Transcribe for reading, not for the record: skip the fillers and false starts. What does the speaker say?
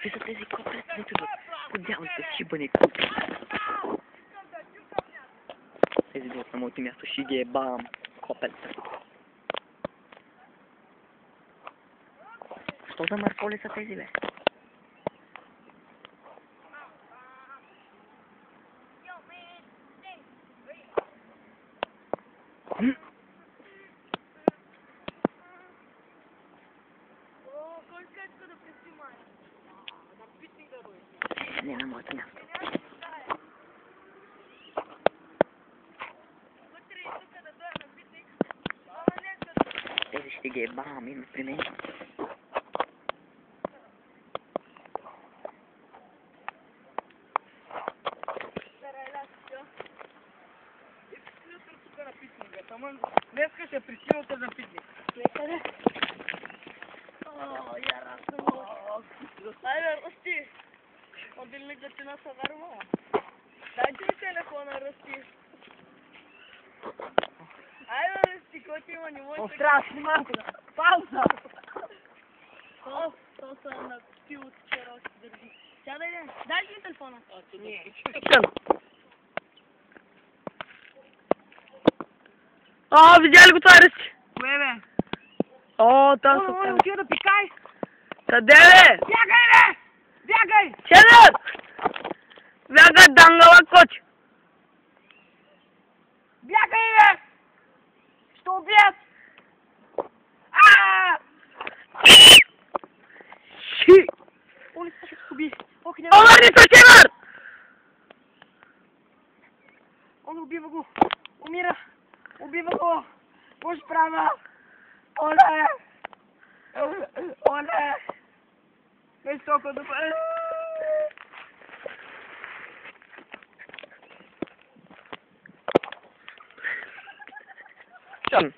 Какви са тези копелета? Подявам се, шибане купи. Тези идват на моето място, ще ги ебам. Копелета. Що за марфоли са тези, бе? Не на моето място. Тези ще ги ебам, има при мен. Днеска ще причината за питник. Некъде? О, я разно. Айде, Рости. Мобилник ти нас върва. Дайте ми телефона, Рости. Айде, Рости, кой ти има, не може... Страшно малко. Пауза! То са на пил от вчера си държи. Сядай, дай ми телефона. Не. Видя ли го това, Ръсти? Кое, бе? О, там са Моля, там. отива да пикай! Къде, бе? Бягай, бе! Бягай! Седат! Бягай, дангала коч! Бягай, бе! Ще убият! Ааа! Ши! Оли, ще уби. Ох, няма. Омър, не съчемър! Он убива го. Умира. Убива го. Боже права. Оле! Оле! Високо добре. Чан.